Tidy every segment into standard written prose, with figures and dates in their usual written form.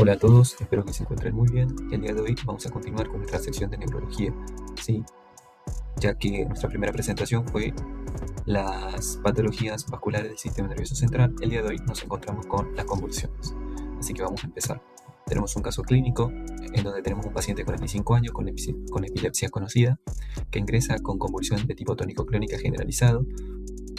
Hola a todos, espero que se encuentren muy bien. El día de hoy vamos a continuar con nuestra sección de neurología, ¿sí? Ya que nuestra primera presentación fue las patologías vasculares del sistema nervioso central. El día de hoy nos encontramos con las convulsiones, así que vamos a empezar. Tenemos un caso clínico en donde tenemos un paciente de 45 años con epilepsia conocida que ingresa con convulsión de tipo tónico-clónica generalizado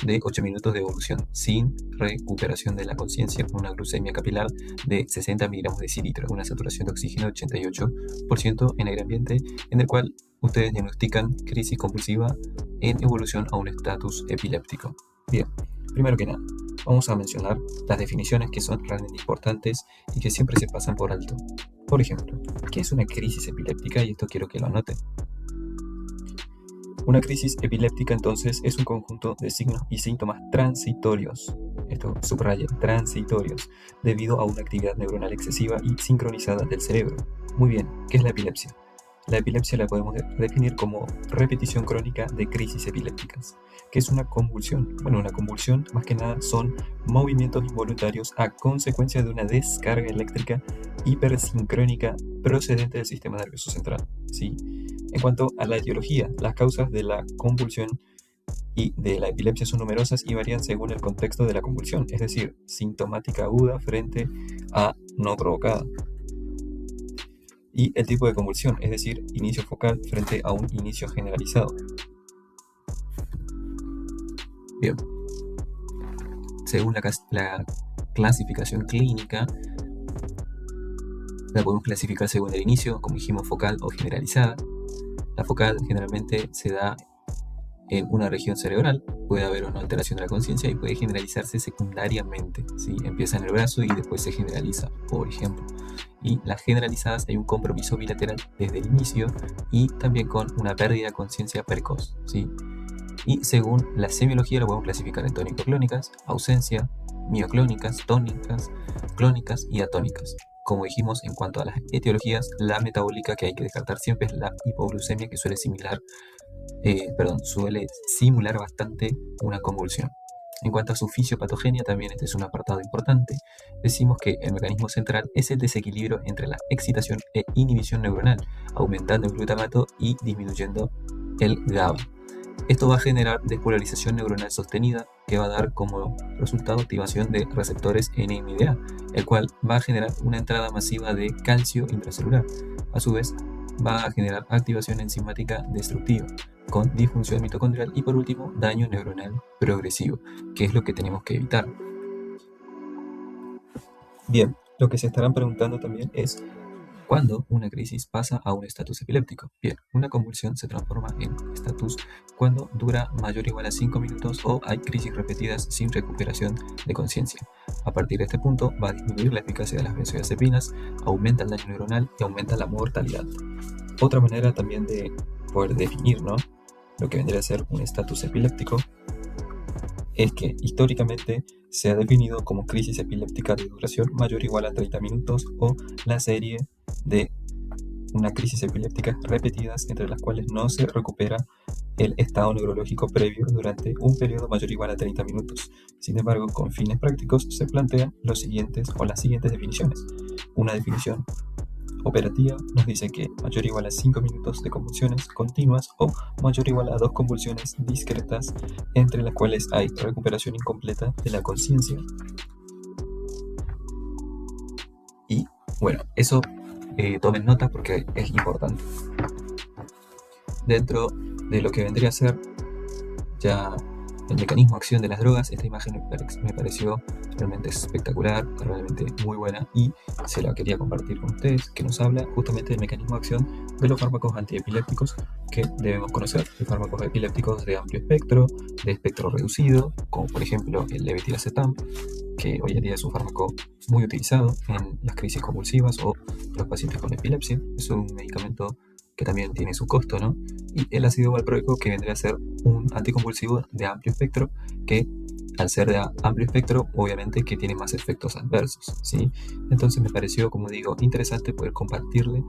de 8 minutos de evolución sin recuperación de la conciencia, con una glucemia capilar de 60 miligramos de cilitro, una saturación de oxígeno de 88% en aire ambiente, en el cual ustedes diagnostican crisis convulsiva en evolución a un estatus epiléptico. Bien, primero que nada, vamos a mencionar las definiciones que son realmente importantes y que siempre se pasan por alto. Por ejemplo, ¿qué es una crisis epiléptica? Y esto quiero que lo anoten. Una crisis epiléptica entonces es un conjunto de signos y síntomas transitorios, esto subraya, transitorios, debido a una actividad neuronal excesiva y sincronizada del cerebro. Muy bien, ¿qué es la epilepsia? La epilepsia la podemos definir como repetición crónica de crisis epilépticas. ¿Qué es una convulsión? Bueno, una convulsión más que nada son movimientos involuntarios a consecuencia de una descarga eléctrica hipersincrónica procedente del sistema nervioso central, ¿sí? En cuanto a la etiología, las causas de la convulsión y de la epilepsia son numerosas y varían según el contexto de la convulsión, es decir, sintomática aguda frente a no provocada. Y el tipo de convulsión, es decir, inicio focal frente a un inicio generalizado. Bien, según la clasificación clínica, la podemos clasificar según el inicio, como dijimos, focal o generalizada. La focal generalmente se da en una región cerebral, puede haber una alteración de la conciencia y puede generalizarse secundariamente, ¿sí? Empieza en el brazo y después se generaliza, por ejemplo. Y las generalizadas hay un compromiso bilateral desde el inicio y también con una pérdida de conciencia precoz, ¿sí? Y según la semiología lo podemos clasificar en tónico-clónicas, ausencia, mioclónicas, tónicas, clónicas y atónicas. Como dijimos, en cuanto a las etiologías, la metabólica que hay que descartar siempre es la hipoglucemia, que suele simular bastante una convulsión. En cuanto a su fisiopatogenia, también este es un apartado importante. Decimos que el mecanismo central es el desequilibrio entre la excitación e inhibición neuronal, aumentando el glutamato y disminuyendo el GABA. Esto va a generar despolarización neuronal sostenida, que va a dar como resultado activación de receptores NMDA, el cual va a generar una entrada masiva de calcio intracelular. A su vez, va a generar activación enzimática destructiva, con disfunción mitocondrial y por último, daño neuronal progresivo, que es lo que tenemos que evitar. Bien, lo que se estarán preguntando también es ¿cuándo una crisis pasa a un estatus epiléptico? Bien, una convulsión se transforma en estatus cuando dura mayor o igual a 5 minutos o hay crisis repetidas sin recuperación de conciencia. A partir de este punto va a disminuir la eficacia de las benzodiazepinas, aumenta el daño neuronal y aumenta la mortalidad. Otra manera también de poder definir, ¿no?, lo que vendría a ser un estatus epiléptico es que históricamente se ha definido como crisis epiléptica de duración mayor o igual a 30 minutos o la serie de una crisis epiléptica repetidas entre las cuales no se recupera el estado neurológico previo durante un periodo mayor o igual a 30 minutos. Sin embargo, con fines prácticos se plantean las siguientes definiciones. Una definición operativa nos dice que mayor o igual a 5 minutos de convulsiones continuas o mayor o igual a 2 convulsiones discretas entre las cuales hay recuperación incompleta de la conciencia. Y bueno, eso tomen nota porque es importante. Dentro de lo que vendría a ser ya el mecanismo de acción de las drogas, esta imagen me pareció realmente espectacular, realmente muy buena y se la quería compartir con ustedes, que nos habla justamente del mecanismo de acción de los fármacos antiepilépticos que debemos conocer. Los fármacos epilépticos de amplio espectro, de espectro reducido, como por ejemplo el levetiracetam, que hoy en día es un fármaco muy utilizado en las crisis convulsivas o los pacientes con epilepsia. Es un medicamento que también tiene su costo, ¿no? Y el ácido valproico, que vendría a ser un anticonvulsivo de amplio espectro, que al ser de amplio espectro, obviamente que tiene más efectos adversos, ¿sí? Entonces me pareció, como digo, interesante poder compartirle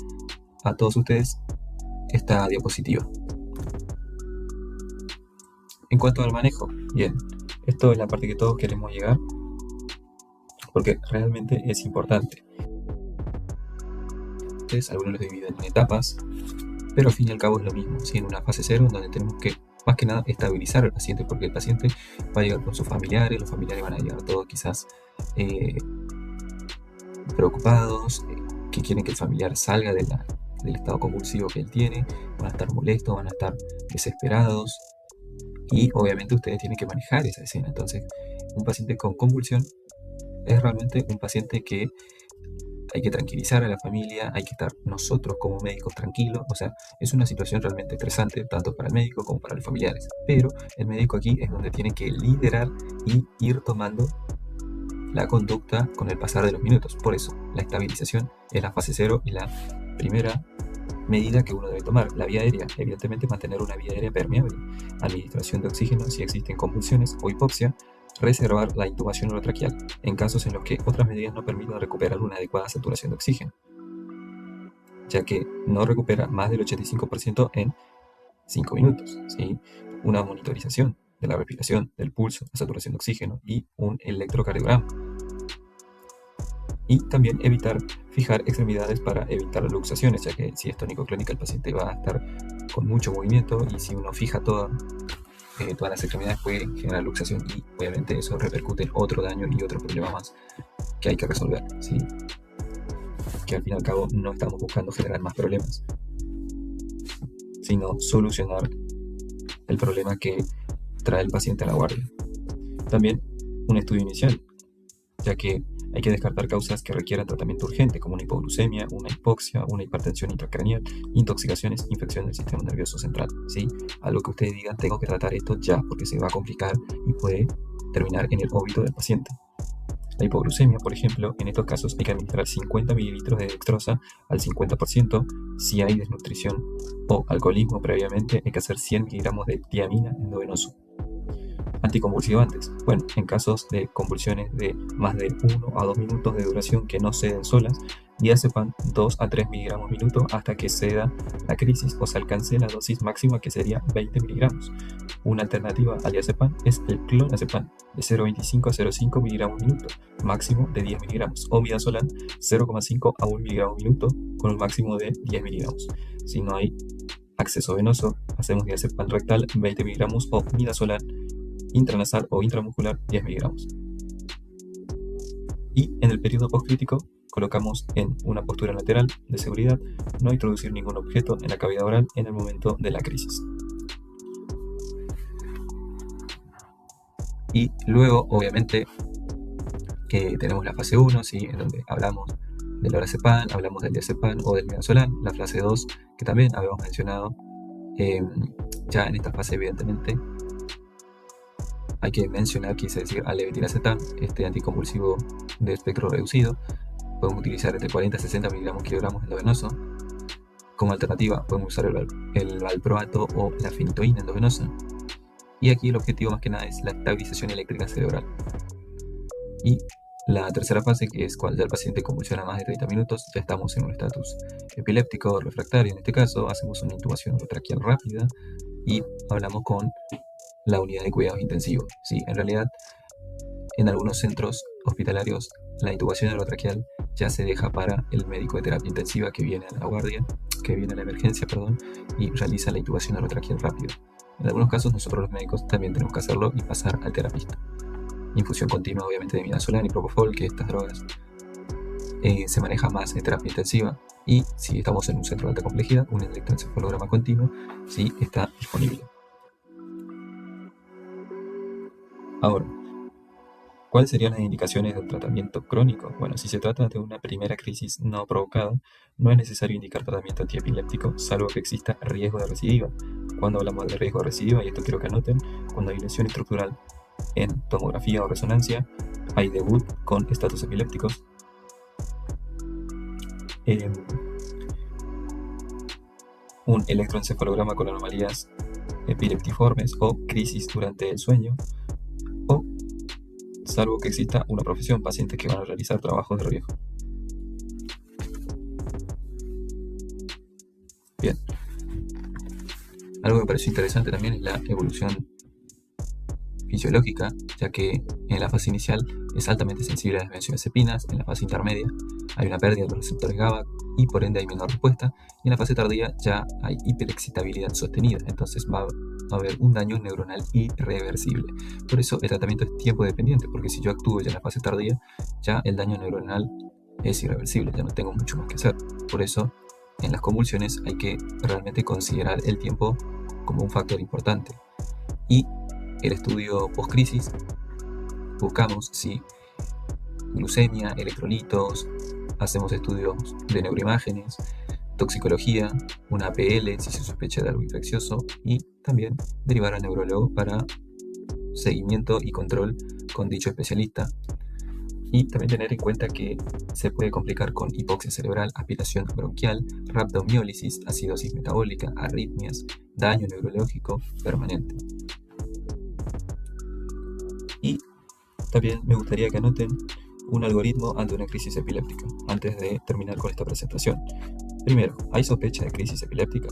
a todos ustedes esta diapositiva. En cuanto al manejo, bien, esto es la parte que todos queremos llegar, porque realmente es importante. pacientes, algunos los dividen en etapas, pero al fin y al cabo es lo mismo, ¿sí? En una fase 0 en donde tenemos que, más que nada, estabilizar al paciente, porque el paciente va a llegar con sus familiares, los familiares van a llegar todos quizás preocupados, que quieren que el familiar salga del estado convulsivo que él tiene, van a estar molestos, van a estar desesperados, y obviamente ustedes tienen que manejar esa escena. Entonces, un paciente con convulsión es realmente un paciente que hay que tranquilizar a la familia, hay que estar nosotros como médicos tranquilos, o sea, es una situación realmente estresante tanto para el médico como para los familiares, pero el médico aquí es donde tiene que liderar y ir tomando la conducta con el pasar de los minutos. Por eso, la estabilización es la fase 0 y la primera medida que uno debe tomar. La vía aérea, evidentemente mantener una vía aérea permeable, administración de oxígeno si existen convulsiones o hipoxia, reservar la intubación orotraqueal en casos en los que otras medidas no permitan recuperar una adecuada saturación de oxígeno, ya que no recupera más del 85% en 5 minutos, ¿sí? Una monitorización de la respiración, del pulso, la saturación de oxígeno y un electrocardiograma. Y también evitar fijar extremidades para evitar luxaciones, ya que si es tónico clónica el paciente va a estar con mucho movimiento y si uno fija todas las extremidades puede generar luxación y obviamente eso repercute en otro daño y otro problema más que hay que resolver, ¿sí? Que al fin y al cabo no estamos buscando generar más problemas, sino solucionar el problema que trae el paciente a la guardia. También un estudio inicial, ya que hay que descartar causas que requieran tratamiento urgente, como una hipoglucemia, una hipoxia, una hipertensión intracraneal, intoxicaciones, infección del sistema nervioso central, ¿sí? Algo que ustedes digan, tengo que tratar esto ya, porque se va a complicar y puede terminar en el óbito del paciente. La hipoglucemia, por ejemplo, en estos casos hay que administrar 50 mililitros de dextrosa al 50%. Si hay desnutrición o alcoholismo previamente, hay que hacer 100 miligramos de tiamina endovenoso. Anticonvulsivantes. Bueno, en casos de convulsiones de más de 1 a 2 minutos de duración que no ceden solas, diazepam 2 a 3 miligramos minuto hasta que ceda la crisis o se alcance la dosis máxima, que sería 20 miligramos. Una alternativa al diazepam es el clonazepam de 0,25 a 0,5 miligramos minuto, máximo de 10 miligramos, o midazolam 0,5 a 1 miligramo minuto con un máximo de 10 miligramos. Si no hay acceso venoso, hacemos diazepam rectal 20 miligramos o midazolam intranasal o intramuscular 10 miligramos. Y en el periodo postcrítico colocamos en una postura lateral de seguridad no introducir ningún objeto en la cavidad oral en el momento de la crisis. Y luego, obviamente, tenemos la fase 1, ¿sí? En donde hablamos del lorazepam, hablamos del diazepam o del midazolam. La fase 2, que también habíamos mencionado, ya en esta fase evidentemente hay que mencionar, quise decir, al levetiracetam, este anticonvulsivo de espectro reducido. Podemos utilizar entre 40 y 60 miligramos kilogramos endovenoso. Como alternativa podemos usar el valproato o la fenitoína endovenosa. Y aquí el objetivo más que nada es la estabilización eléctrica cerebral. Y la tercera fase, que es cuando ya el paciente convulsiona más de 30 minutos, ya estamos en un estatus epiléptico refractario. En este caso hacemos una intubación orotraqueal rápida y hablamos con la unidad de cuidados intensivos. Sí, en realidad, en algunos centros hospitalarios, la intubación orotraqueal ya se deja para el médico de terapia intensiva que viene a la guardia, que viene a la emergencia, y realiza la intubación orotraqueal rápido. En algunos casos, nosotros los médicos también tenemos que hacerlo y pasar al terapista. Infusión continua, obviamente, de midazolam y propofol, que estas drogas se maneja más en terapia intensiva. Y si estamos en un centro de alta complejidad, un electroencefalograma continuo sí está disponible. Ahora, ¿cuáles serían las indicaciones del tratamiento crónico? Bueno, si se trata de una primera crisis no provocada, no es necesario indicar tratamiento antiepiléptico, salvo que exista riesgo de recidiva. Cuando hablamos de riesgo de recidiva, y esto quiero que anoten, cuando hay lesión estructural en tomografía o resonancia, hay debut con estatus epilépticos, un electroencefalograma con anomalías epileptiformes o crisis durante el sueño, o salvo que exista una profesión, pacientes que van a realizar trabajos de riesgo. Bien. Algo que me pareció interesante también es la evolución fisiológica, ya que en la fase inicial es altamente sensible a las benzodiazepinas, en la fase intermedia hay una pérdida de los receptores GABA y por ende hay menor respuesta, y en la fase tardía ya hay hiperexcitabilidad sostenida, entonces va a haber un daño neuronal irreversible. Por eso el tratamiento es tiempo dependiente, porque si yo actúo ya en la fase tardía, ya el daño neuronal es irreversible, ya no tengo mucho más que hacer. Por eso en las convulsiones hay que realmente considerar el tiempo como un factor importante. Y el estudio post-crisis, buscamos si glucemia, electrolitos, hacemos estudios de neuroimágenes, toxicología, una APL si se sospecha de algo infeccioso, y también derivar al neurólogo para seguimiento y control con dicho especialista. Y también tener en cuenta que se puede complicar con hipoxia cerebral, aspiración bronquial, rhabdomiólisis, acidosis metabólica, arritmias, daño neurológico permanente. Y también me gustaría que anoten un algoritmo ante una crisis epiléptica, antes de terminar con esta presentación. Primero, ¿hay sospecha de crisis epiléptica?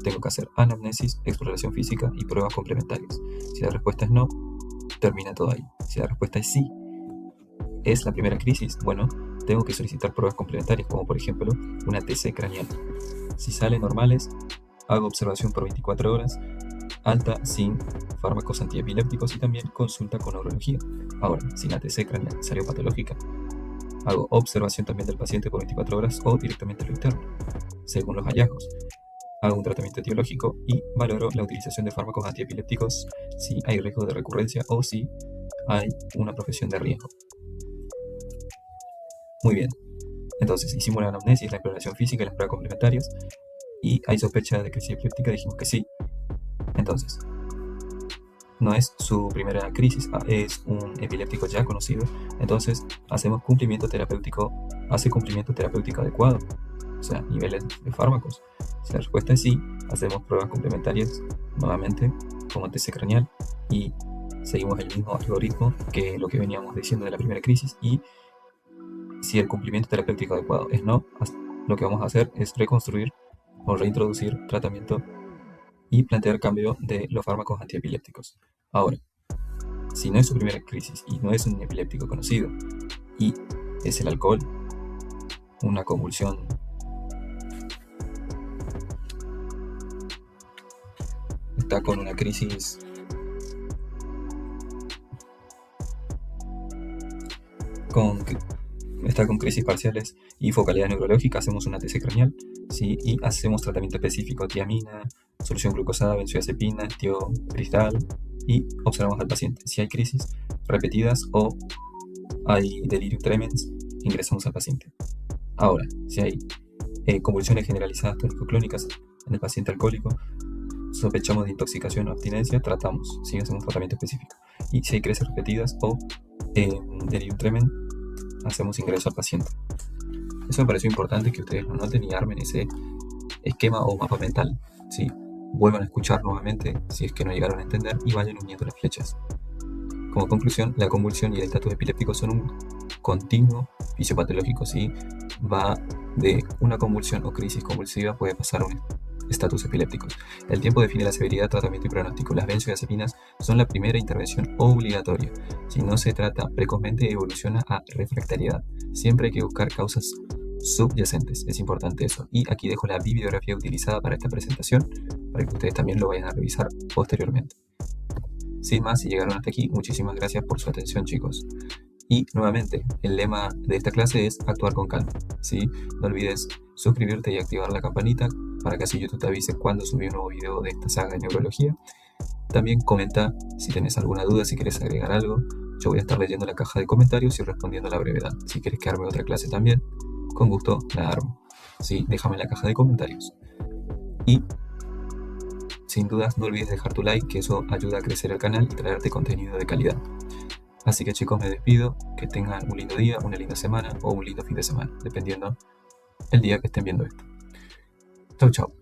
Tengo que hacer anamnesis, exploración física y pruebas complementarias. Si la respuesta es no, termina todo ahí. Si la respuesta es sí, es la primera crisis, bueno, tengo que solicitar pruebas complementarias, como por ejemplo una TC craneal. Si salen normales, hago observación por 24 horas, alta sin fármacos antiepilépticos y también consulta con neurología. Ahora, si la TC craneal salió patológica, hago observación también del paciente por 24 horas o directamente lo interno, según los hallazgos. Hago un tratamiento etiológico y valoro la utilización de fármacos antiepilépticos si hay riesgo de recurrencia o si hay una profesión de riesgo. Muy bien, entonces hicimos la anamnesis, la exploración física y las pruebas complementarias, y hay sospecha de crisis epiléptica, dijimos que sí. Entonces, no es su primera crisis, es un epiléptico ya conocido, entonces hacemos cumplimiento terapéutico, hace cumplimiento terapéutico adecuado, o sea, niveles de fármacos. Si la respuesta es sí, hacemos pruebas complementarias nuevamente como TC craneal y seguimos el mismo algoritmo que lo que veníamos diciendo de la primera crisis. Y si el cumplimiento terapéutico adecuado es no, lo que vamos a hacer es reconstruir o reintroducir tratamiento y plantear cambio de los fármacos antiepilépticos. Ahora, si no es su primera crisis y no es un epiléptico conocido y es el alcohol, una convulsión, está con una crisis está con crisis parciales y focalidad neurológica, hacemos una TC craneal, ¿sí? Y hacemos tratamiento específico, tiamina, solución glucosada, benzodiazepina, tiopristal, y observamos al paciente. Si hay crisis repetidas o hay delirium tremens, ingresamos al paciente. Ahora, si hay convulsiones generalizadas tónico-clónicas en el paciente alcohólico, sospechamos de intoxicación o abstinencia, tratamos, ¿sí? Hacemos tratamiento específico. Y si hay crisis repetidas o delirium tremens, hacemos ingreso al paciente. Eso me pareció importante que ustedes lo noten y armen ese esquema o mapa mental, ¿sí? Vuelvan a escuchar nuevamente si es que no llegaron a entender y vayan uniendo las flechas. Como conclusión, la convulsión y el estatus epiléptico son un continuo fisiopatológico, ¿sí? Va de una convulsión o crisis convulsiva, puede pasar a un estatus epiléptico. El tiempo define la severidad, tratamiento y pronóstico. Las benzodiazepinas son la primera intervención obligatoria. Si no se trata precozmente, evoluciona a refractariedad. Siempre hay que buscar causas subyacentes, es importante eso. Y aquí dejo la bibliografía utilizada para esta presentación, para que ustedes también lo vayan a revisar posteriormente. Sin más, si llegaron hasta aquí, muchísimas gracias por su atención, chicos. Y nuevamente, el lema de esta clase es actuar con calma, ¿sí? No olvides suscribirte y activar la campanita para que así YouTube te avise cuando subí un nuevo video de esta saga de neurología. También comenta si tienes alguna duda, si quieres agregar algo. Yo voy a estar leyendo la caja de comentarios y respondiendo a la brevedad. Si quieres que arme otra clase también, con gusto la armo. Sí, déjame en la caja de comentarios. Y sin dudas no olvides dejar tu like, que eso ayuda a crecer el canal y traerte contenido de calidad. Así que chicos, me despido, que tengan un lindo día, una linda semana o un lindo fin de semana, dependiendo el día que estén viendo esto. Chau, chau.